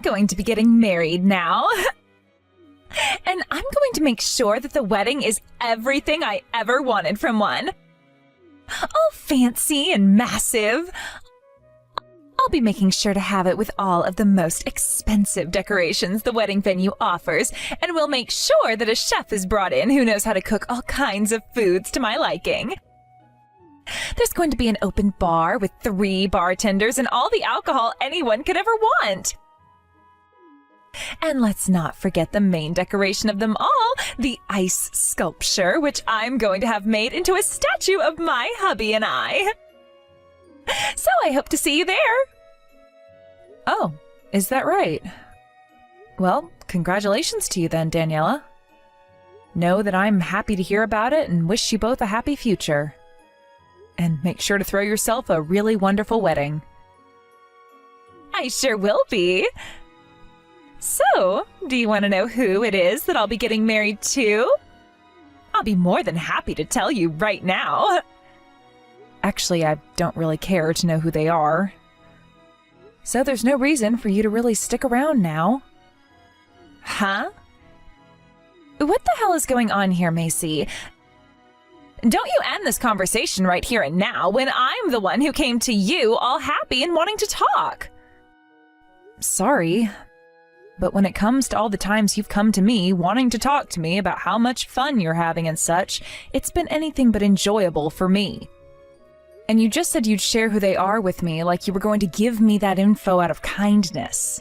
going to be getting married now. And I'm going to make sure that the wedding is everything I ever wanted from one. All fancy and massive. I'll be making sure to have it with all of the most expensive decorations the wedding venue offers, and we'll make sure that a chef is brought in who knows how to cook all kinds of foods to my liking. There's going to be an open bar with 3 bartenders and all the alcohol anyone could ever want. And let's not forget the main decoration of them all, the ice sculpture, which I'm going to have made into a statue of my hubby and I. So I hope to see you there. Oh, is that right? Well, congratulations to you then, Daniela. Know that I'm happy to hear about it and wish you both a happy future. And make sure to throw yourself a really wonderful wedding. I sure will be. So, do you want to know who it is that I'll be getting married to? I'll be more than happy to tell you right now. Actually, I don't really care to know who they are. So there's no reason for you to really stick around now. Huh? What the hell is going on here, Macy? Don't you end this conversation right here and now when I'm the one who came to you all happy and wanting to talk. Sorry, but when it comes to all the times you've come to me wanting to talk to me about how much fun you're having and such, it's been anything but enjoyable for me. And you just said you'd share who they are with me like you were going to give me that info out of kindness.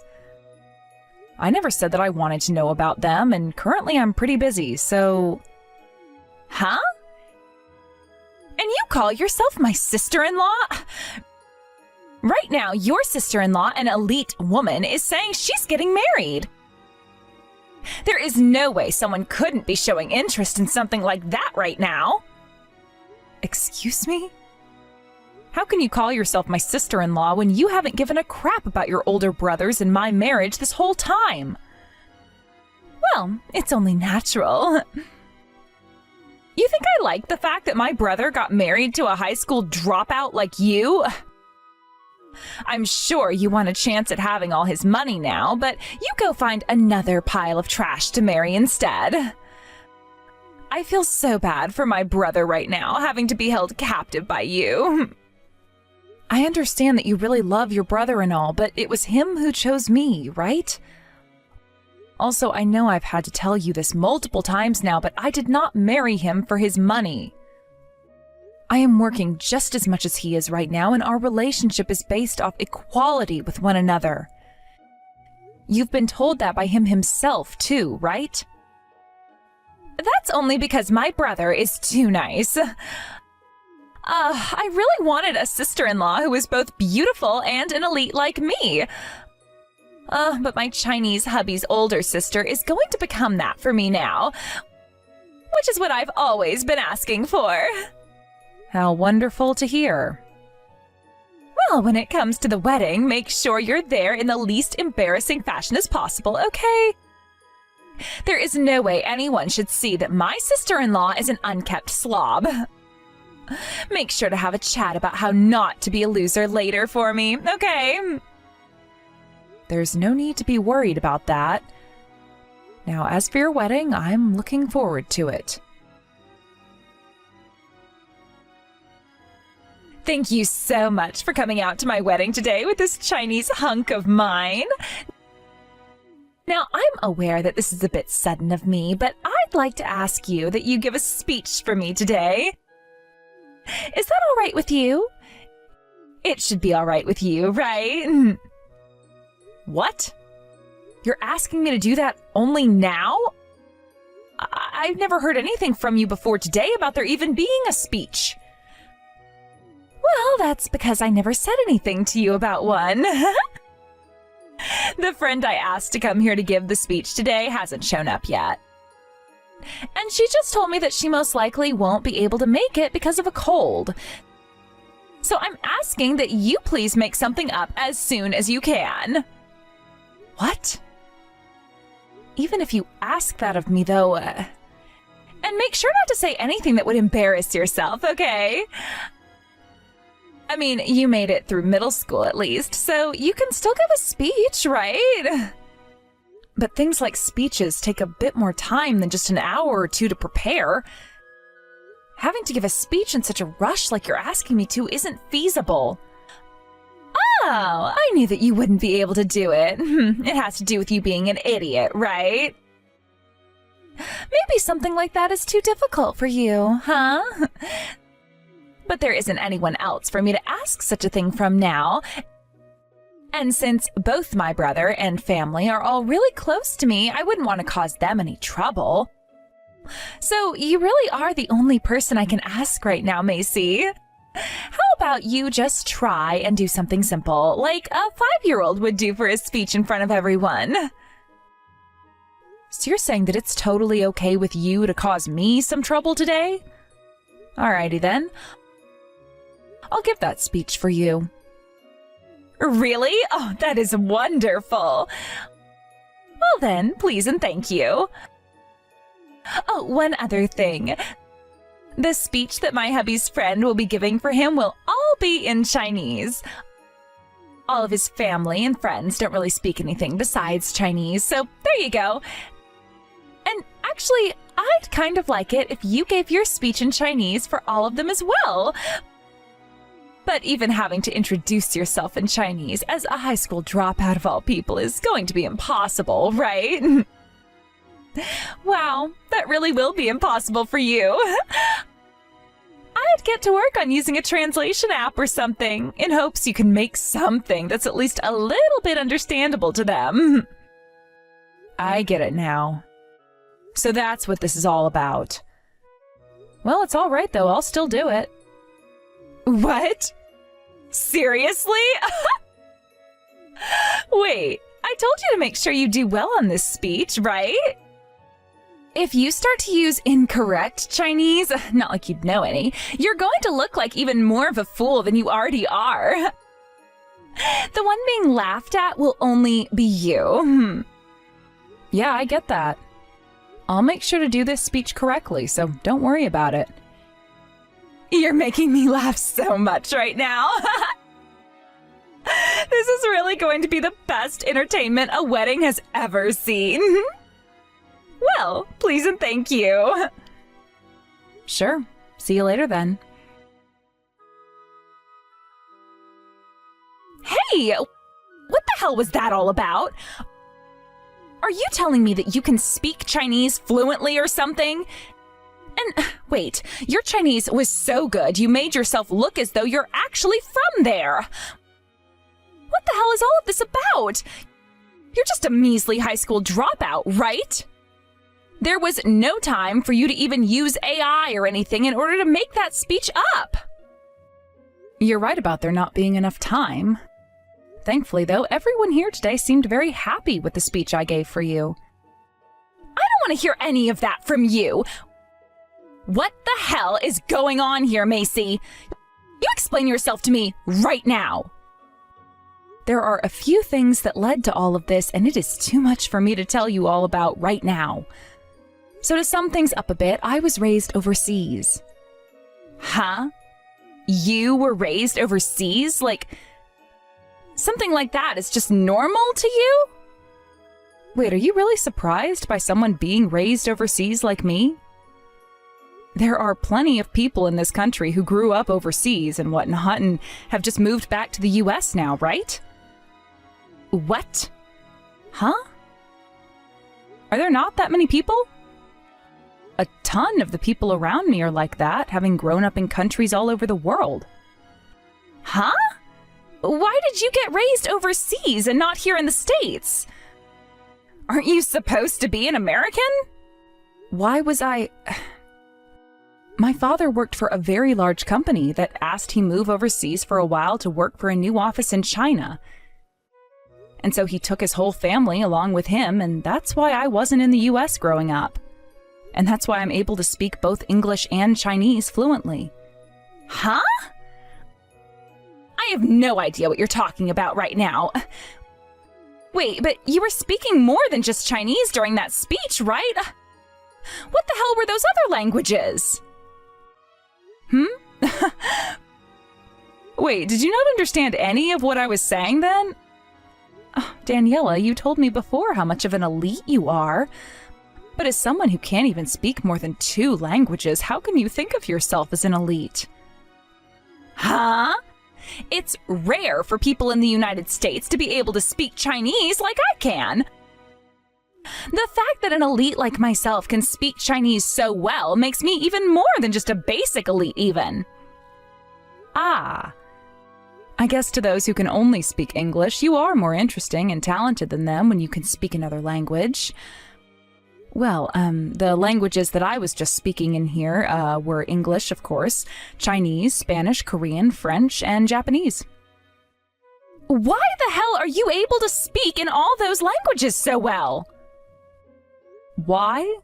I never said that I wanted to know about them, and currently I'm pretty busy, so... Huh? And you call yourself my sister-in-law? Right now, your sister-in-law, an elite woman, is saying she's getting married. There is no way someone couldn't be showing interest in something like that right now. Excuse me? How can you call yourself my sister-in-law when you haven't given a crap about your older brothers and my marriage this whole time? Well, it's only natural. You think I like the fact that my brother got married to a high school dropout like you? I'm sure you want a chance at having all his money now, but you go find another pile of trash to marry instead. I feel so bad for my brother right now, having to be held captive by you. I understand that you really love your brother and all, but it was him who chose me, right? Also, I know I've had to tell you this multiple times now, but I did not marry him for his money. I am working just as much as he is right now, and our relationship is based off equality with one another. You've been told that by him himself, too, right? That's only because my brother is too nice. I really wanted a sister-in-law who was both beautiful and an elite like me. But my Chinese hubby's older sister is going to become that for me now, which is what I've always been asking for. How wonderful to hear. Well, when it comes to the wedding, make sure you're there in the least embarrassing fashion as possible, okay? There is no way anyone should see that my sister-in-law is an unkept slob. Make sure to have a chat about how not to be a loser later for me, okay? There's no need to be worried about that. Now, as for your wedding, I'm looking forward to it. Thank you so much for coming out to my wedding today with this Chinese hunk of mine. Now, I'm aware that this is a bit sudden of me, but I'd like to ask you that you give a speech for me today. Is that all right with you? It should be all right with you, right? What? You're asking me to do that only now? I've never heard anything from you before today about there even being a speech. Well, that's because I never said anything to you about one. The friend I asked to come here to give the speech today hasn't shown up yet. And she just told me that she most likely won't be able to make it because of a cold. So I'm asking that you please make something up as soon as you can. What? Even if you ask that of me, though, and make sure not to say anything that would embarrass yourself, okay? I mean, you made it through middle school at least, so you can still give a speech, right? But things like speeches take a bit more time than just an hour or two to prepare. Having to give a speech in such a rush like you're asking me to isn't feasible. Oh, I knew that you wouldn't be able to do it. It has to do with you being an idiot, right? Maybe something like that is too difficult for you, huh? But there isn't anyone else for me to ask such a thing from now. And since both my brother and family are all really close to me, I wouldn't want to cause them any trouble. So you really are the only person I can ask right now, Macy. How about you just try and do something simple, like a 5-year-old would do for a speech in front of everyone? So you're saying that it's totally okay with you to cause me some trouble today? Alrighty then. I'll give that speech for you. Really? Oh, that is wonderful. Well then, please and thank you. Oh, one other thing. The speech that my hubby's friend will be giving for him will all be in Chinese. All of his family and friends don't really speak anything besides Chinese, so there you go. And actually, I'd kind of like it if you gave your speech in Chinese for all of them as well. But even having to introduce yourself in Chinese as a high school dropout of all people is going to be impossible, right? Wow, that really will be impossible for you. I'd get to work on using a translation app or something, in hopes you can make something that's at least a little bit understandable to them. I get it now. So that's what this is all about. Well, it's all right, though. I'll still do it. What? Seriously? Wait, I told you to make sure you do well on this speech, right? If you start to use incorrect Chinese, not like you'd know any, you're going to look like even more of a fool than you already are. The one being laughed at will only be you. Yeah, I get that. I'll make sure to do this speech correctly, so don't worry about it. You're making me laugh so much right now. This is really going to be the best entertainment a wedding has ever seen. Well, please and thank you. Sure. See you later then. Hey! What the hell was that all about? Are you telling me that you can speak Chinese fluently or something? And wait, your Chinese was so good you made yourself look as though you're actually from there. What the hell is all of this about? You're just a measly high school dropout, right? There was no time for you to even use AI or anything in order to make that speech up. You're right about there not being enough time. Thankfully, though, everyone here today seemed very happy with the speech I gave for you. I don't want to hear any of that from you. What the hell is going on here, Macy? You explain yourself to me right now. There are a few things that led to all of this, and it is too much for me to tell you all about right now. So to sum things up a bit, I was raised overseas. Huh? You were raised overseas? Like, something like that is just normal to you? Wait, are you really surprised by someone being raised overseas like me? There are plenty of people in this country who grew up overseas and whatnot and have just moved back to the US now, right? What? Huh? Are there not that many people? A ton of the people around me are like that, having grown up in countries all over the world. Huh? Why did you get raised overseas and not here in the States? Aren't you supposed to be an American? Why was I... My father worked for a very large company that asked he move overseas for a while to work for a new office in China. And so he took his whole family along with him, and that's why I wasn't in the US growing up. And that's why I'm able to speak both English and Chinese fluently. Huh? I have no idea what you're talking about right now. Wait, but you were speaking more than just Chinese during that speech, right? What the hell were those other languages? Wait, did you not understand any of what I was saying then? Oh, Daniela, you told me before how much of an elite you are. But as someone who can't even speak more than 2 languages, how can you think of yourself as an elite? Huh? It's rare for people in the United States to be able to speak Chinese like I can. The fact that an elite like myself can speak Chinese so well makes me even more than just a basic elite even. Ah. I guess to those who can only speak English, you are more interesting and talented than them when you can speak another language. Well, the languages that I was just speaking in here were English, of course, Chinese, Spanish, Korean, French, and Japanese. Why the hell are you able to speak in all those languages so well? Why?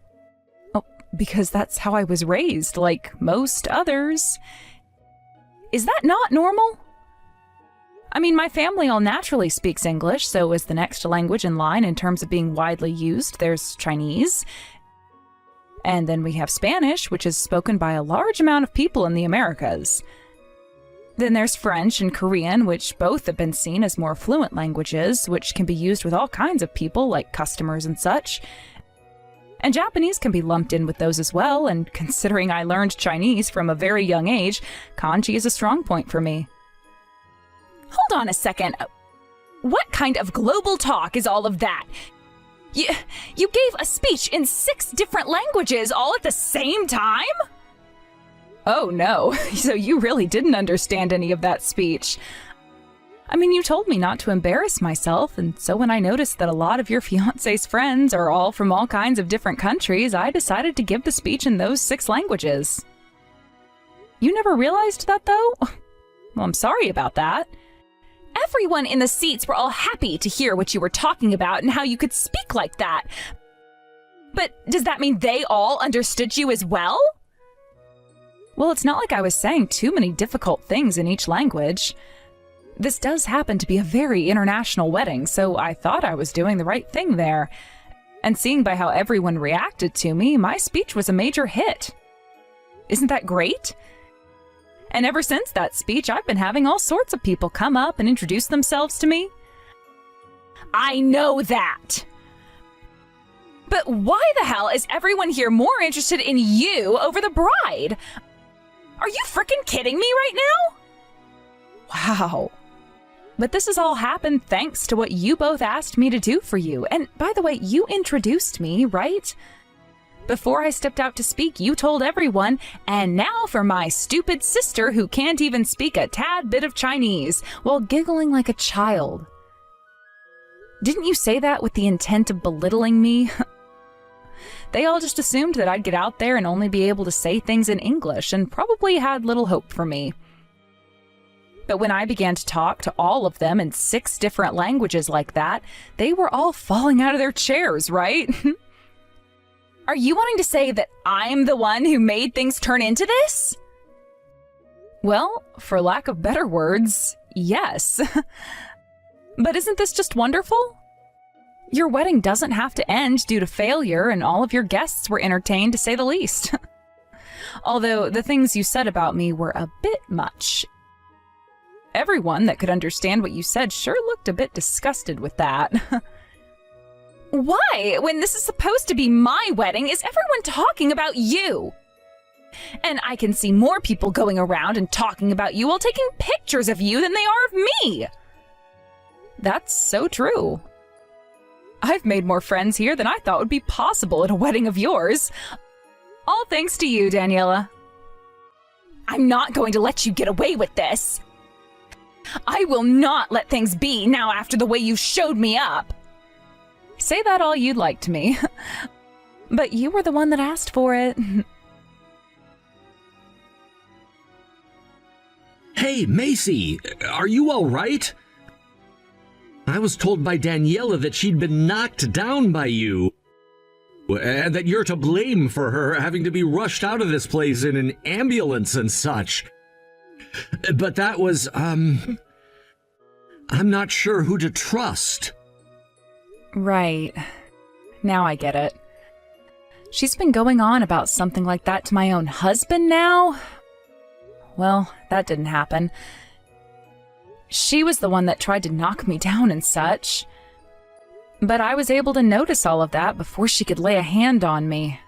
Oh, because that's how I was raised, like most others. Is that not normal? I mean, my family all naturally speaks English, so as the next language in line in terms of being widely used, there's Chinese. And then we have Spanish, which is spoken by a large amount of people in the Americas. Then there's French and Korean, which both have been seen as more fluent languages, which can be used with all kinds of people, like customers and such. And Japanese can be lumped in with those as well, and considering I learned Chinese from a very young age, kanji is a strong point for me. Hold on a second. What kind of global talk is all of that? You gave a speech in 6 different languages all at the same time? Oh no, so you really didn't understand any of that speech. I mean, you told me not to embarrass myself, and so when I noticed that a lot of your fiancé's friends are all from all kinds of different countries, I decided to give the speech in those 6 languages. You never realized that, though? Well, I'm sorry about that. Everyone in the seats were all happy to hear what you were talking about and how you could speak like that. But does that mean they all understood you as well? Well, it's not like I was saying too many difficult things in each language. This does happen to be a very international wedding, so I thought I was doing the right thing there. And seeing by how everyone reacted to me, my speech was a major hit. Isn't that great? And ever since that speech, I've been having all sorts of people come up and introduce themselves to me. I know that! But why the hell is everyone here more interested in you over the bride? Are you frickin' kidding me right now? Wow. But this has all happened thanks to what you both asked me to do for you. And by the way, you introduced me, right? Before I stepped out to speak, you told everyone, and now for my stupid sister who can't even speak a tad bit of Chinese, while giggling like a child. Didn't you say that with the intent of belittling me? They all just assumed that I'd get out there and only be able to say things in English, and probably had little hope for me. But when I began to talk to all of them in 6 different languages like that, they were all falling out of their chairs, right? Are you wanting to say that I'm the one who made things turn into this? Well, for lack of better words, yes. But isn't this just wonderful? Your wedding doesn't have to end due to failure, and all of your guests were entertained, to say the least. Although the things you said about me were a bit much. Everyone that could understand what you said sure looked a bit disgusted with that. Why, when this is supposed to be my wedding, is everyone talking about you? And I can see more people going around and talking about you while taking pictures of you than they are of me. That's so true. I've made more friends here than I thought would be possible at a wedding of yours. All thanks to you, Daniela. I'm not going to let you get away with this. I will not let things be now after the way you showed me up. Say that all you'd like to me, but you were the one that asked for it. Hey, Macy, are you all right? I was told by Daniela that she'd been knocked down by you, and that you're to blame for her having to be rushed out of this place in an ambulance and such. But that was, I'm not sure who to trust. Right. Now I get it. She's been going on about something like that to my own husband now? Well, that didn't happen. She was the one that tried to knock me down and such. But I was able to notice all of that before she could lay a hand on me.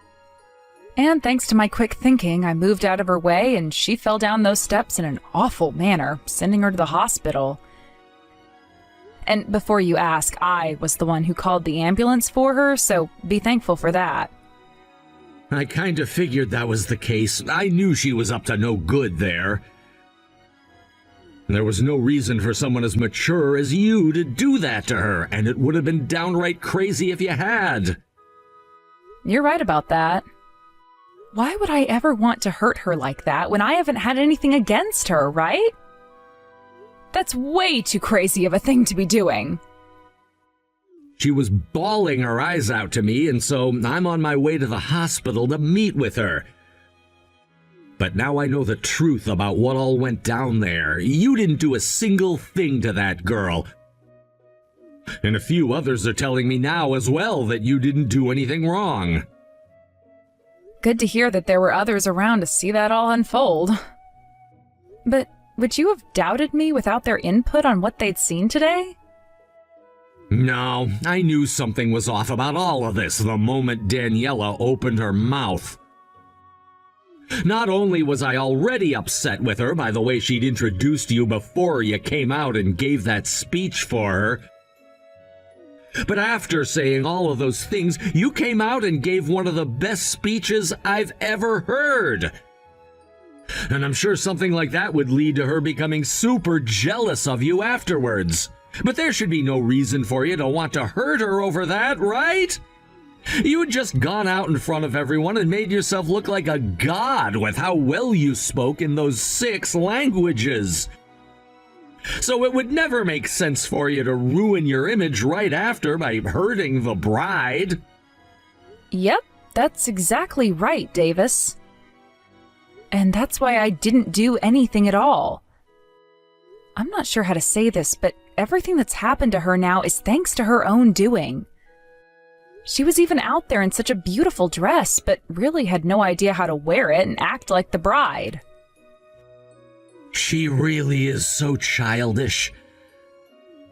And thanks to my quick thinking, I moved out of her way and she fell down those steps in an awful manner, sending her to the hospital. And before you ask, I was the one who called the ambulance for her, so be thankful for that. I kind of figured that was the case. I knew she was up to no good there. There was no reason for someone as mature as you to do that to her, and it would have been downright crazy if you had. You're right about that. Why would I ever want to hurt her like that when I haven't had anything against her, right? That's way too crazy of a thing to be doing. She was bawling her eyes out to me, and so I'm on my way to the hospital to meet with her. But now I know the truth about what all went down there. You didn't do a single thing to that girl. And a few others are telling me now as well that you didn't do anything wrong. Good to hear that there were others around to see that all unfold. But would you have doubted me without their input on what they'd seen today? No, I knew something was off about all of this the moment Daniela opened her mouth. Not only was I already upset with her by the way she'd introduced you before you came out and gave that speech for her, but after saying all of those things, you came out and gave one of the best speeches I've ever heard. And I'm sure something like that would lead to her becoming super jealous of you afterwards. But there should be no reason for you to want to hurt her over that, right? You had just gone out in front of everyone and made yourself look like a god with how well you spoke in those 6 languages. So it would never make sense for you to ruin your image right after by hurting the bride. Yep, that's exactly right, Davis. And that's why I didn't do anything at all. I'm not sure how to say this, but everything that's happened to her now is thanks to her own doing. She was even out there in such a beautiful dress, but really had no idea how to wear it and act like the bride. She really is so childish.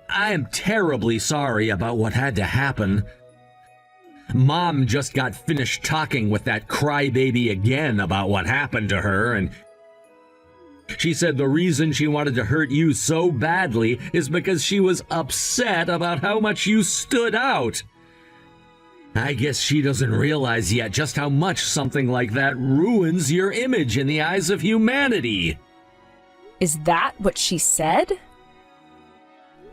I am terribly sorry about what had to happen. Mom just got finished talking with that crybaby again about what happened to her, and she said the reason she wanted to hurt you so badly is because she was upset about how much you stood out. I guess she doesn't realize yet just how much something like that ruins your image in the eyes of humanity. Is that what she said?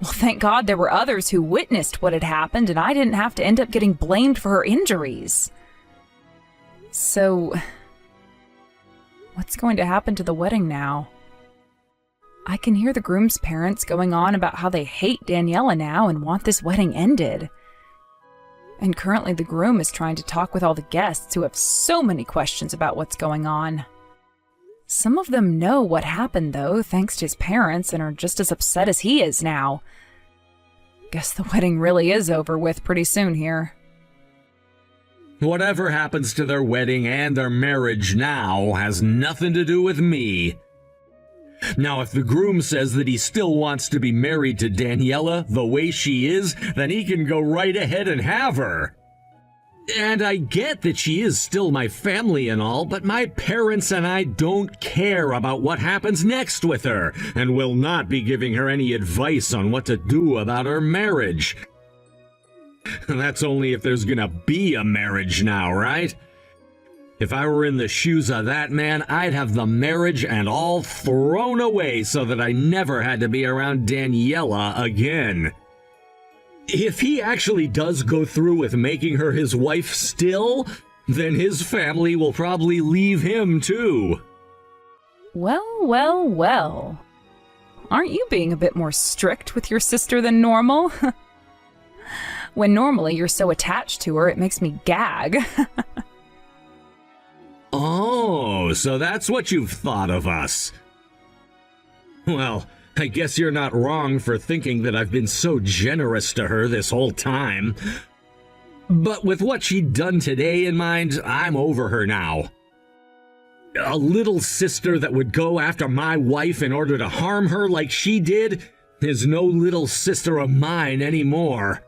Well, thank God there were others who witnessed what had happened and I didn't have to end up getting blamed for her injuries. So, what's going to happen to the wedding now? I can hear the groom's parents going on about how they hate Daniela now and want this wedding ended. And currently the groom is trying to talk with all the guests who have so many questions about what's going on. Some of them know what happened, though, thanks to his parents, and are just as upset as he is now. Guess the wedding really is over with pretty soon here. Whatever happens to their wedding and their marriage now has nothing to do with me. Now, if the groom says that he still wants to be married to Daniela the way she is, then he can go right ahead and have her. And I get that she is still my family and all, but my parents and I don't care about what happens next with her, and will not be giving her any advice on what to do about her marriage. That's only if there's gonna be a marriage now, right? If I were in the shoes of that man, I'd have the marriage and all thrown away so that I never had to be around Daniela again. If he actually does go through with making her his wife still, then his family will probably leave him too. Well, well, well. Aren't you being a bit more strict with your sister than normal? When normally you're so attached to her, it makes me gag. Oh, so that's what you've thought of us. Well, I guess you're not wrong for thinking that I've been so generous to her this whole time. But with what she'd done today in mind, I'm over her now. A little sister that would go after my wife in order to harm her like she did? is no little sister of mine anymore.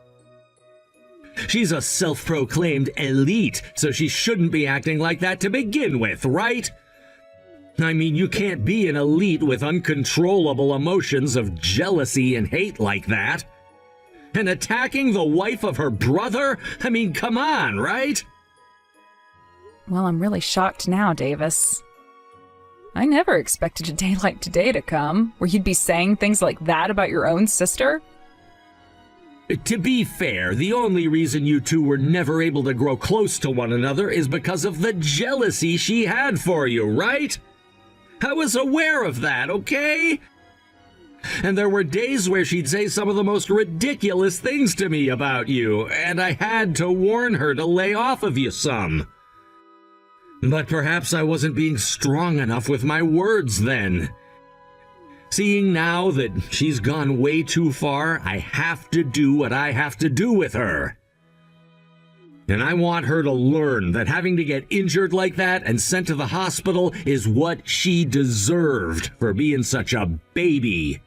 She's a self-proclaimed elite, so she shouldn't be acting like that to begin with, right? I mean, you can't be an elite with uncontrollable emotions of jealousy and hate like that. And attacking the wife of her brother? I mean, come on, right? Well, I'm really shocked now, Davis. I never expected a day like today to come, where you'd be saying things like that about your own sister. To be fair, the only reason you two were never able to grow close to one another is because of the jealousy she had for you, right? I was aware of that, okay? And there were days where she'd say some of the most ridiculous things to me about you, and I had to warn her to lay off of you some. But perhaps I wasn't being strong enough with my words then. Seeing now that she's gone way too far, I have to do what I have to do with her. And I want her to learn that having to get injured like that and sent to the hospital is what she deserved for being such a baby.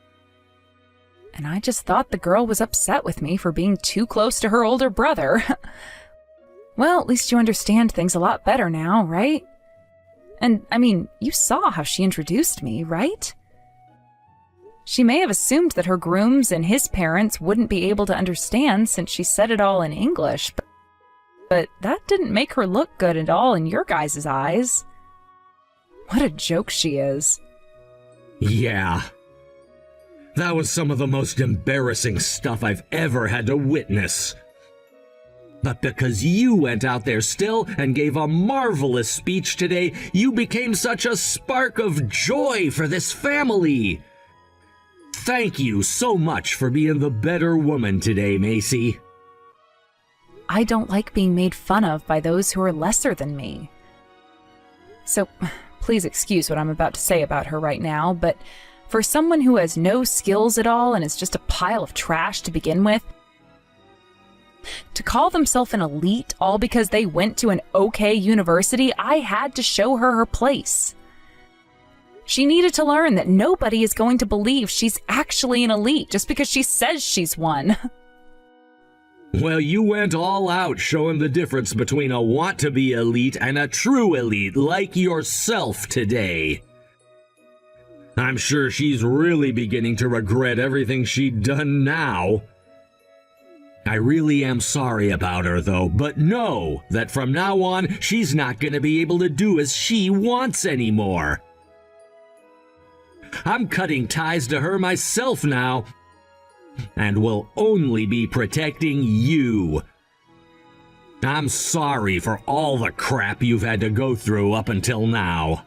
And I just thought the girl was upset with me for being too close to her older brother. Well, at least you understand things a lot better now, right? And, I mean, you saw how she introduced me, right? She may have assumed that her grooms and his parents wouldn't be able to understand since she said it all in English, but that didn't make her look good at all in your guys' eyes. What a joke she is. Yeah. That was some of the most embarrassing stuff I've ever had to witness. But because you went out there still and gave a marvelous speech today, you became such a spark of joy for this family. Thank you so much for being the better woman today, Macy. I don't like being made fun of by those who are lesser than me. So, please excuse what I'm about to say about her right now, but for someone who has no skills at all and is just a pile of trash to begin with, to call themselves an elite all because they went to an okay university, I had to show her her place. She needed to learn that nobody is going to believe she's actually an elite just because she says she's one. Well, you went all out showing the difference between a want-to-be elite and a true elite like yourself today. I'm sure she's really beginning to regret everything she'd done now. I really am sorry about her, though, but know that from now on, she's not going to be able to do as she wants anymore. I'm cutting ties to her myself now, and will only be protecting you. I'm sorry for all the crap you've had to go through up until now.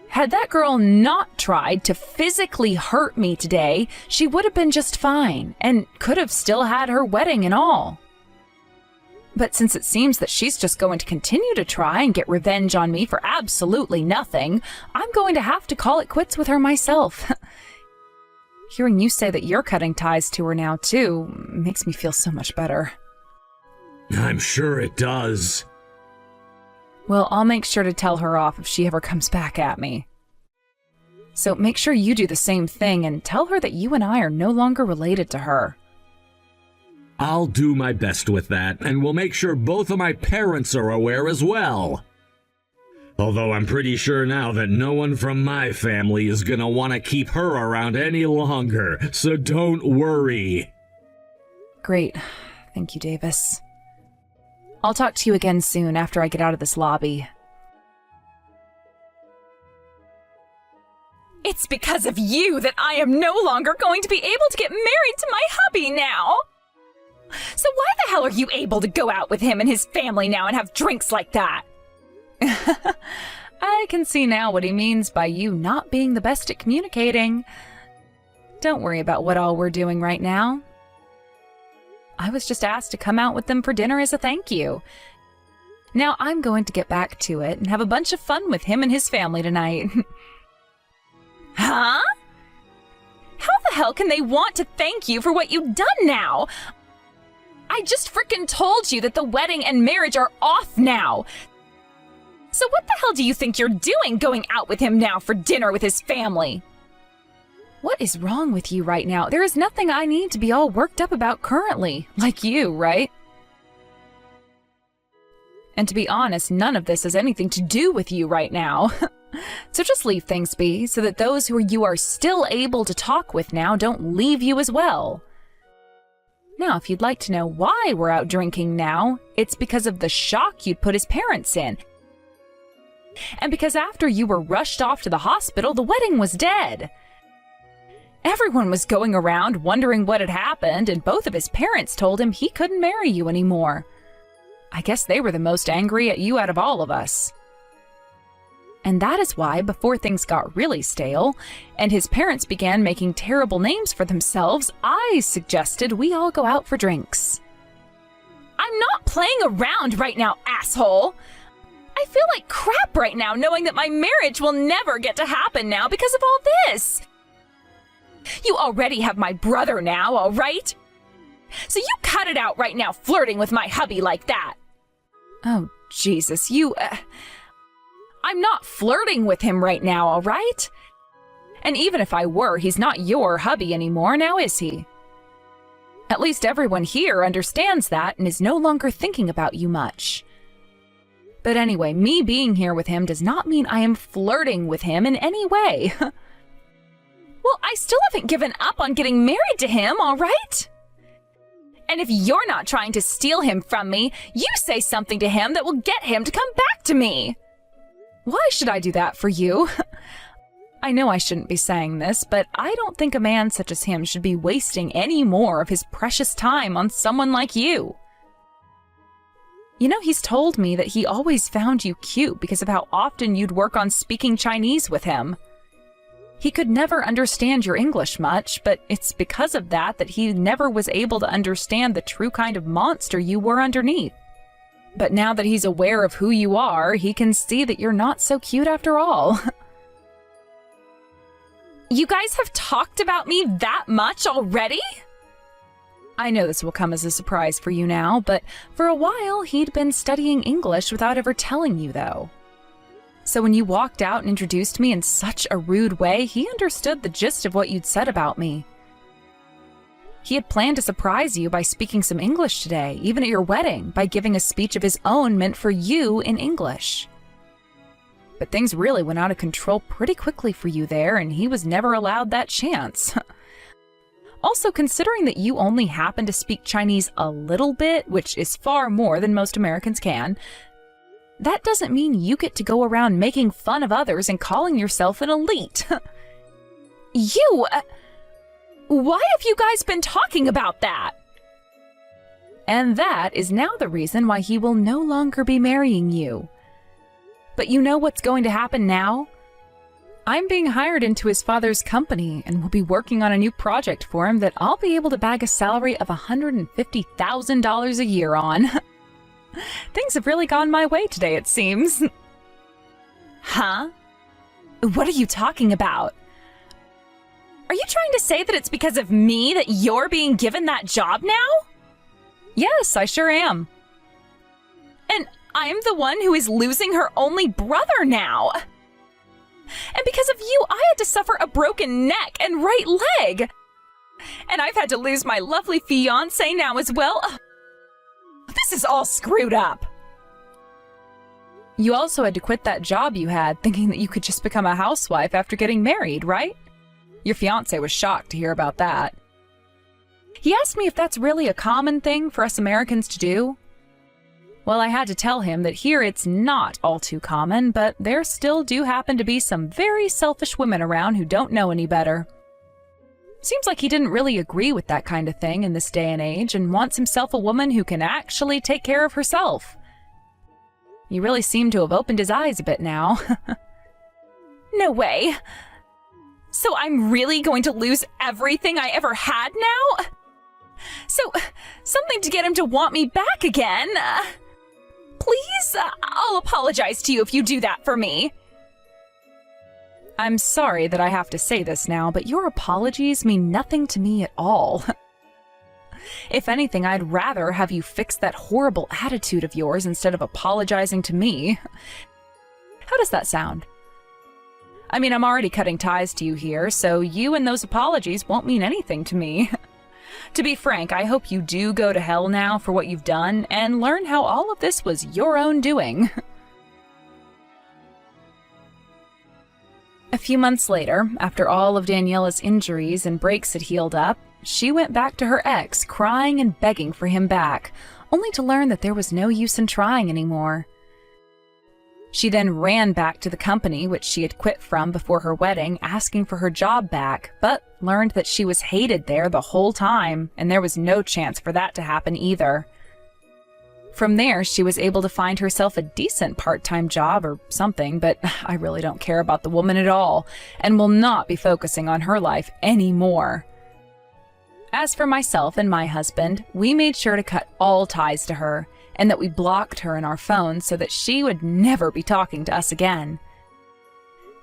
Had that girl not tried to physically hurt me today, she would have been just fine and could have still had her wedding and all. But since it seems that she's just going to continue to try and get revenge on me for absolutely nothing, I'm going to have to call it quits with her myself. Hearing you say that you're cutting ties to her now, too, makes me feel so much better. I'm sure it does. Well, I'll make sure to tell her off if she ever comes back at me. So make sure you do the same thing and tell her that you and I are no longer related to her. I'll do my best with that, and we'll make sure both of my parents are aware as well. Although I'm pretty sure now that no one from my family is gonna want to keep her around any longer, so don't worry. Great. Thank you, Davis. I'll talk to you again soon after I get out of this lobby. It's because of you that I am no longer going to be able to get married to my hubby now. So why the hell are you able to go out with him and his family now and have drinks like that? I can see now what he means by you not being the best at communicating. Don't worry about what all we're doing right now. I was just asked to come out with them for dinner as a thank you. Now I'm going to get back to it and have a bunch of fun with him and his family tonight. Huh? How the hell can they want to thank you for what you've done now? I just frickin' told you that the wedding and marriage are off now. So what the hell do you think you're doing going out with him now for dinner with his family? What is wrong with you right now? There is nothing I need to be all worked up about currently. Like you, right? And to be honest, none of this has anything to do with you right now. So just leave things be, so that those who you are still able to talk with now don't leave you as well. Now, if you'd like to know why we're out drinking now, it's because of the shock you'd put his parents in. And because after you were rushed off to the hospital, the wedding was dead. Everyone was going around wondering what had happened, and both of his parents told him he couldn't marry you anymore. I guess they were the most angry at you out of all of us. And that is why, before things got really stale, and his parents began making terrible names for themselves, I suggested we all go out for drinks. I'm not playing around right now, asshole! I feel like crap right now knowing that my marriage will never get to happen now because of all this! You already have my brother now, all right? So you cut it out right now flirting with my hubby like that! Oh, Jesus, I'm not flirting with him right now, all right? And even if I were, he's not your hubby anymore, now is he? At least everyone here understands that and is no longer thinking about you much. But anyway, me being here with him does not mean I am flirting with him in any way. Well, I still haven't given up on getting married to him, all right? And if you're not trying to steal him from me, you say something to him that will get him to come back to me. Why should I do that for you? I know I shouldn't be saying this, but I don't think a man such as him should be wasting any more of his precious time on someone like you. You know, he's told me that he always found you cute because of how often you'd work on speaking Chinese with him. He could never understand your English much, but it's because of that he never was able to understand the true kind of monster you were underneath. But now that he's aware of who you are, he can see that you're not so cute after all. You guys have talked about me that much already? I know this will come as a surprise for you now, but for a while he'd been studying English without ever telling you, though. So when you walked out and introduced me in such a rude way, he understood the gist of what you'd said about me. He had planned to surprise you by speaking some English today, even at your wedding, by giving a speech of his own meant for you in English. But things really went out of control pretty quickly for you there, and he was never allowed that chance. Also, considering that you only happen to speak Chinese a little bit, which is far more than most Americans can, that doesn't mean you get to go around making fun of others and calling yourself an elite. Why have you guys been talking about that? And that is now the reason why he will no longer be marrying you. But you know what's going to happen now? I'm being hired into his father's company and will be working on a new project for him that I'll be able to bag a salary of $150,000 a year on. Things have really gone my way today, it seems. Huh? What are you talking about? Are you trying to say that it's because of me that you're being given that job now? Yes, I sure am. And I'm the one who is losing her only brother now. And because of you, I had to suffer a broken neck and right leg. And I've had to lose my lovely fiancé now as well. This is all screwed up. You also had to quit that job you had, thinking that you could just become a housewife after getting married, right? Your fiancé was shocked to hear about that. He asked me if that's really a common thing for us Americans to do. Well, I had to tell him that here it's not all too common, but there still do happen to be some very selfish women around who don't know any better. Seems like he didn't really agree with that kind of thing in this day and age and wants himself a woman who can actually take care of herself. You really seem to have opened his eyes a bit now. No way. So I'm really going to lose everything I ever had now? So, something to get him to want me back again. Please, I'll apologize to you if you do that for me. I'm sorry that I have to say this now, but your apologies mean nothing to me at all. If anything, I'd rather have you fix that horrible attitude of yours instead of apologizing to me. How does that sound? I mean, I'm already cutting ties to you here, so you and those apologies won't mean anything to me. To be frank, I hope you do go to hell now for what you've done and learn how all of this was your own doing. A few months later, after all of Daniela's injuries and breaks had healed up, she went back to her ex, crying and begging for him back, only to learn that there was no use in trying anymore. She then ran back to the company which she had quit from before her wedding, asking for her job back, but learned that she was hated there the whole time, and there was no chance for that to happen either. From there, she was able to find herself a decent part-time job or something, but I really don't care about the woman at all, and will not be focusing on her life anymore. As for myself and my husband, we made sure to cut all ties to her, and that we blocked her in our phones so that she would never be talking to us again.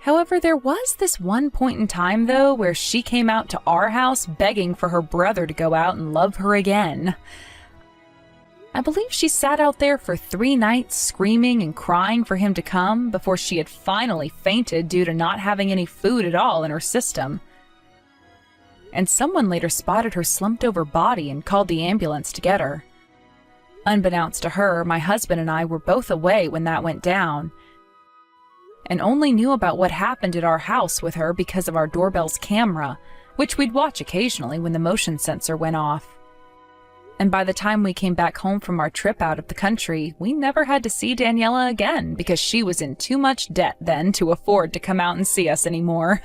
However, there was this one point in time, though, where she came out to our house begging for her brother to go out and love her again. I believe she sat out there for 3 nights screaming and crying for him to come before she had finally fainted due to not having any food at all in her system. And someone later spotted her slumped over body and called the ambulance to get her. Unbeknownst to her, my husband and I were both away when that went down, and only knew about what happened at our house with her because of our doorbell's camera, which we'd watch occasionally when the motion sensor went off. And by the time we came back home from our trip out of the country, we never had to see Daniela again because she was in too much debt then to afford to come out and see us anymore.